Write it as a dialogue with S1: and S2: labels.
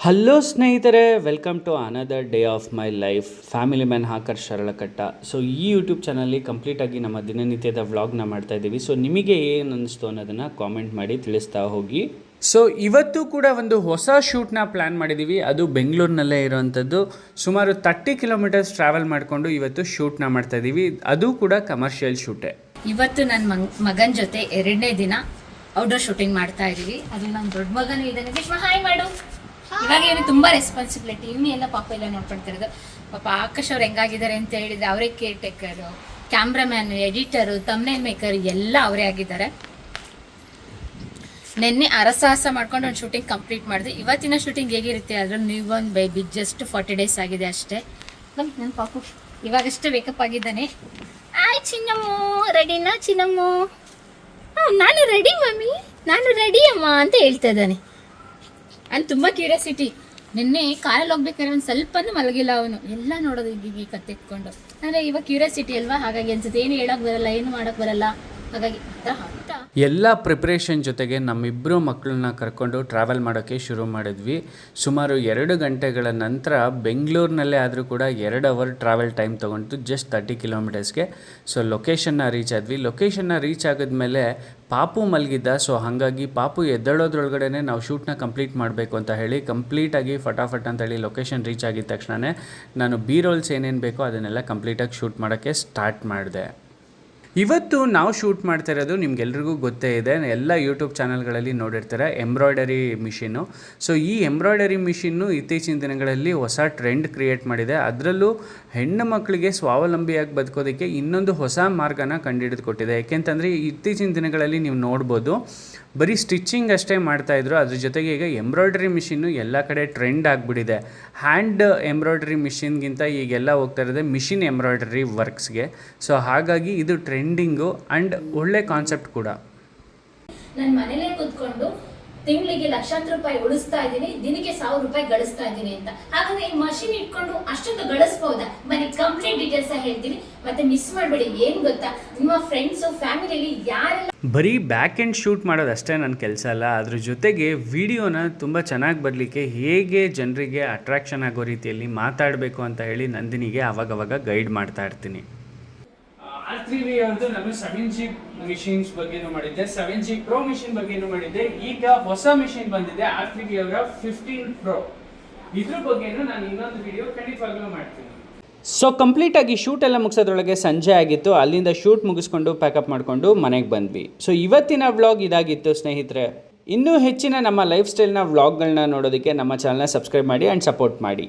S1: Hello ಸ್ನೇಹಿತರೆ, welcome to another day of my life. Family man ಹಾಕರ್ ಶರಳಕಟ್ಟ. So ಈ ಯೂಟ್ಯೂಬ್ ಚಾನಲ್ಲಿ ಕಂಪ್ಲೀಟಾಗಿ ನಮ್ಮ ದಿನನಿತ್ಯದ ವ್ಲಾಗ್ನ ಮಾಡ್ತಾ ಇದ್ದೀವಿ. ಸೊ ನಿಮಗೆ ಏನು ಅನ್ನಿಸ್ತು ಅನ್ನೋದನ್ನು ಕಾಮೆಂಟ್ ಮಾಡಿ ತಿಳಿಸ್ತಾ ಹೋಗಿ. ಸೊ ಇವತ್ತು ಕೂಡ ಒಂದು ಹೊಸ ಶೂಟ್ನ ಪ್ಲ್ಯಾನ್ ಮಾಡಿದ್ದೀವಿ. ಅದು ಬೆಂಗಳೂರಿನಲ್ಲೇ ಇರೋವಂಥದ್ದು. ಸುಮಾರು 30 ಕಿಲೋಮೀಟರ್ಸ್ ಟ್ರಾವೆಲ್ ಮಾಡಿಕೊಂಡು ಇವತ್ತು ಶೂಟ್ನ ಮಾಡ್ತಾ ಇದ್ದೀವಿ. ಅದು ಕೂಡ ಕಮರ್ಷಿಯಲ್ ಶೂಟೇ.
S2: ಇವತ್ತು ನನ್ನ ಮಗನ ಜೊತೆ 2ನೇ ದಿನ ಔಟ್ಡೋರ್ ಶೂಟಿಂಗ್ ಮಾಡ್ತಾ ಇದ್ದೀವಿ. ಅದು ನಮ್ಮ ದೊಡ್ಡ ಮಗನೂ ಇದ್ದಾನೆ. ವಿಶ್ವ ಹಾಯ್ ಮಾಡು. ಇವಾಗ ಇವನು ತುಂಬ ರೆಸ್ಪಾನ್ಸಿಬಿಲಿಟಿ. ಇವನು ಎಲ್ಲ ಪಾಪ ಎಲ್ಲ ನೋಡ್ಕೊಳ್ತಿರೋದು. ಪಾಪ ಆಕಾಶ್ ಅವ್ರು ಹೆಂಗಾಗಿದ್ದಾರೆ ಅಂತ ಹೇಳಿದ್ರೆ ಅವರೇ care ಟೇಕರು, cameraman, editor, thumbnail maker ಎಲ್ಲ ಅವರೇ ಆಗಿದ್ದಾರೆ. ನಿನ್ನೆ ಅರಸಾಹಸ ಮಾಡ್ಕೊಂಡು ಒಂದು ಶೂಟಿಂಗ್ ಕಂಪ್ಲೀಟ್ ಮಾಡಿದೆ. ಇವತ್ತಿನ ಶೂಟಿಂಗ್ ಹೇಗಿರುತ್ತೆ ಅದ್ರ new Born baby, just 40 days ಆಗಿದೆ ಅಷ್ಟೇ. ನನ್ನ ಪಾಪು ಇವಾಗಷ್ಟೇ ವೇಕಪ್ ಆಗಿದ್ದಾನೆ. ಆಯ್ ಚಿನ್ನಮ್ಮು, ರೆಡಿನಾ ಚಿನ್ನಮ್ಮು? ನಾನು ರೆಡಿ ಮಮ್ಮಿ, ನಾನು ರೆಡಿ ಅಮ್ಮ ಅಂತ ಹೇಳ್ತಾ ಇದ್ದಾನೆ. ಅಲ್ಲಿ ತುಂಬ ಕ್ಯೂರಿಯಾಸಿಟಿ. ನಿನ್ನೆ ಕಾರಲ್ಲಿ ಹೋಗ್ಬೇಕಾದ್ರೆ ಒಂದು ಸ್ವಲ್ಪನೂ ಮಲಗಿಲ್ಲ ಅವನು. ಎಲ್ಲ ನೋಡೋದು ಈಗ ಕತ್ತೆತ್ಕೊಂಡು. ಅಂದರೆ ಇವಾಗ ಕ್ಯೂರಿಯಾಸಿಟಿ ಅಲ್ವಾ, ಹಾಗಾಗಿ ಅನ್ಸುತ್ತೆ ಏನು ಹೇಳೋಕ್ಕೆ ಬರಲ್ಲ, ಏನು ಮಾಡೋಕ್ಕೆ ಬರಲ್ಲ. ಹಾಗಾಗಿ
S1: ಎಲ್ಲ ಪ್ರಿಪ್ರೇಷನ್ ಜೊತೆಗೆ ನಮ್ಮಿಬ್ಬರು ಮಕ್ಕಳನ್ನ ಕರ್ಕೊಂಡು ಟ್ರಾವೆಲ್ ಮಾಡೋಕ್ಕೆ ಶುರು ಮಾಡಿದ್ವಿ. ಸುಮಾರು 2 ಗಂಟೆಗಳ ನಂತರ ಬೆಂಗಳೂರಿನಲ್ಲೇ ಆದರೂ ಕೂಡ 2 ಅವರ್ ಟ್ರಾವೆಲ್ ಟೈಮ್ ತೊಗೊಂಡು ಜಸ್ಟ್ 30 ಕಿಲೋಮೀಟರ್ಸ್ಗೆ. ಸೊ ಲೊಕೇಶನ್ನ ರೀಚ್ ಆದ್ವಿ. ಲೊಕೇಶನ್ನ ರೀಚ್ ಆಗಿದ್ಮೇಲೆ ಪಾಪು ಮಲಗಿದ್ದ. ಸೊ ಹಾಗಾಗಿ ಪಾಪು ಎದ್ದೇಳೋದ್ರೊಳಗಡೆ ನಾವು ಶೂಟ್ನ ಕಂಪ್ಲೀಟ್ ಮಾಡಬೇಕು ಅಂತ ಹೇಳಿ ಕಂಪ್ಲೀಟಾಗಿ ಫಟಾಫಟ್ ಅಂತೇಳಿ ಲೊಕೇಶನ್ ರೀಚ್ ಆಗಿದ ತಕ್ಷಣವೇ ನಾನು ಬಿ ರೋಲ್ಸ್ ಏನೇನು ಬೇಕೋ ಅದನ್ನೆಲ್ಲ ಕಂಪ್ಲೀಟಾಗಿ ಶೂಟ್ ಮಾಡೋಕ್ಕೆ ಸ್ಟಾರ್ಟ್ ಮಾಡಿದೆ. ಇವತ್ತು ನಾವು ಶೂಟ್ ಮಾಡ್ತಾ ಇರೋದು ನಿಮ್ಗೆಲ್ರಿಗೂ ಗೊತ್ತೇ ಇದೆ, ಎಲ್ಲ ಯೂಟ್ಯೂಬ್ ಚಾನಲ್ಗಳಲ್ಲಿ ನೋಡಿರ್ತಾರೆ, ಎಂಬ್ರಾಯ್ಡರಿ ಮಿಷಿನ್ನು. ಸೊ ಈ ಎಂಬ್ರಾಯ್ಡರಿ ಮಿಷಿನ್ನು ಇತ್ತೀಚಿನ ದಿನಗಳಲ್ಲಿ ಹೊಸ ಟ್ರೆಂಡ್ ಕ್ರಿಯೇಟ್ ಮಾಡಿದೆ. ಅದರಲ್ಲೂ ಹೆಣ್ಣು ಮಕ್ಕಳಿಗೆ ಸ್ವಾವಲಂಬಿಯಾಗಿ ಬದುಕೋದಕ್ಕೆ ಇನ್ನೊಂದು ಹೊಸ ಮಾರ್ಗನ ಕಂಡುಹಿಡಿದು ಕೊಟ್ಟಿದೆ. ಯಾಕೆಂತಂದರೆ ಇತ್ತೀಚಿನ ದಿನಗಳಲ್ಲಿ ನೀವು ನೋಡ್ಬೋದು, ಬರೀ ಸ್ಟಿಚ್ಚಿಂಗ್ ಅಷ್ಟೇ ಮಾಡ್ತಾಯಿದ್ರು. ಅದ್ರ ಜೊತೆಗೆ ಈಗ ಎಂಬ್ರಾಯ್ಡರಿ ಮಿಷಿನ್ನು ಎಲ್ಲ ಕಡೆ ಟ್ರೆಂಡ್ ಆಗಿಬಿಟ್ಟಿದೆ. ಹ್ಯಾಂಡ್ ಎಂಬ್ರಾಯ್ಡರಿ ಮಿಷಿನ್ಗಿಂತ ಈಗೆಲ್ಲ ಹೋಗ್ತಾ ಇರೋದೆ ಮಿಷಿನ್ ಎಂಬ್ರಾಯ್ಡರಿ ವರ್ಕ್ಸ್ಗೆ. ಸೊ ಹಾಗಾಗಿ ಇದು ಟ್ರೆಂಡಿಂಗು ಆ್ಯಂಡ್ ಒಳ್ಳೆ ಕಾನ್ಸೆಪ್ಟ್ ಕೂಡ.
S2: ನನ್ನ ಮನೇಲೇ ಕೂತ್ಕೊಂಡು ತಿಂಗಳಿಗೆ ಲಕ್ಷಾಂತರ ರೂಪಾಯಿ ಉಳಿಸ್ತಾ ಇದ್ದೀನಿ, ದಿನಕ್ಕೆ 1000 ರೂಪಾಯಿ ಗಳಿಸ್ತಾ ಇದ್ದೀನಿ ಅಂತ. ಹಾಗಾದ್ರೆ ಈ ಮಷಿನ್ ಇಟ್ಕೊಂಡು ಅಷ್ಟೊಂದು ಗಳಿಸ್ಬೋದಾ? ಬನ್ನಿ ಕಂಪ್ಲೀಟ್ ಡೀಟೇಲ್ಸ್ ಹೇಳ್ತೀನಿ. ಮತ್ತೆ ಮಿಸ್ ಮಾಡಬೇಡಿ. ಏನು ಗೊತ್ತಾ, ನಿಮ್ಮ ಫ್ರೆಂಡ್ಸು ಫ್ಯಾಮಿಲಿಯಲ್ಲಿ ಯಾರೆಲ್ಲ
S1: ಬರೀ ಬ್ಯಾಕ್ ಎಂಡ್ ಶೂಟ್ ಮಾಡೋದಷ್ಟೇ ನನ್ನ ಕೆಲಸ ಅಲ್ಲ, ಅದ್ರ ಜೊತೆಗೆ ವಿಡಿಯೋನ ತುಂಬ ಚೆನ್ನಾಗಿ ಬರಲಿಕ್ಕೆ ಹೇಗೆ ಜನರಿಗೆ ಅಟ್ರಾಕ್ಷನ್ ಆಗೋ ರೀತಿಯಲ್ಲಿ ಮಾತಾಡಬೇಕು ಅಂತ ಹೇಳಿ ನಂದಿನಿಗೆ ಆವಾಗವಾಗ ಗೈಡ್ ಮಾಡ್ತಾ ಇರ್ತೀನಿ. R3V ಅವ್ರದ್ದು ನಾನು 7G ಮಿಷಿನ್ಸ್ ಬಗ್ಗೆನೂ ಮಾಡಿದ್ದೆ, 7G Pro ಮಿಷಿನ್ ಬಗ್ಗೆನೂ ಮಾಡಿದ್ದೆ. ಈಗ ಹೊಸ ಮಿಷಿನ್ ಬಂದಿದೆ R3V ಅವರ 15 Pro. ಇದ್ರ ಬಗ್ಗೆನೂ ನಾನು ಇನ್ನೊಂದು ವಿಡಿಯೋ ಖಂಡಿತವಾಗ್ಲೂ ಮಾಡ್ತೀನಿ. ಸೊ ಕಂಪ್ಲೀಟಾಗಿ ಶೂಟ್ ಎಲ್ಲ ಮುಗಿಸೋದ್ರೊಳಗೆ ಸಂಜೆ ಆಗಿತ್ತು. ಅಲ್ಲಿಂದ ಶೂಟ್ ಮುಗಿಸ್ಕೊಂಡು ಪ್ಯಾಕಪ್ ಮಾಡಿಕೊಂಡು ಮನೆಗೆ ಬಂದ್ವಿ. ಸೊ ಇವತ್ತಿನ ವ್ಲಾಗ್ ಇದಾಗಿತ್ತು ಸ್ನೇಹಿತರೆ. ಇನ್ನೂ ಹೆಚ್ಚಿನ ನಮ್ಮ ಲೈಫ್ ಸ್ಟೈಲ್ನ ವ್ಲಾಗ್ಗಳನ್ನ ನೋಡೋದಕ್ಕೆ ನಮ್ಮ ಚಾನಲ್ನ ಸಬ್ಸ್ಕ್ರೈಬ್ ಮಾಡಿ ಆ್ಯಂಡ್ ಸಪೋರ್ಟ್ ಮಾಡಿ.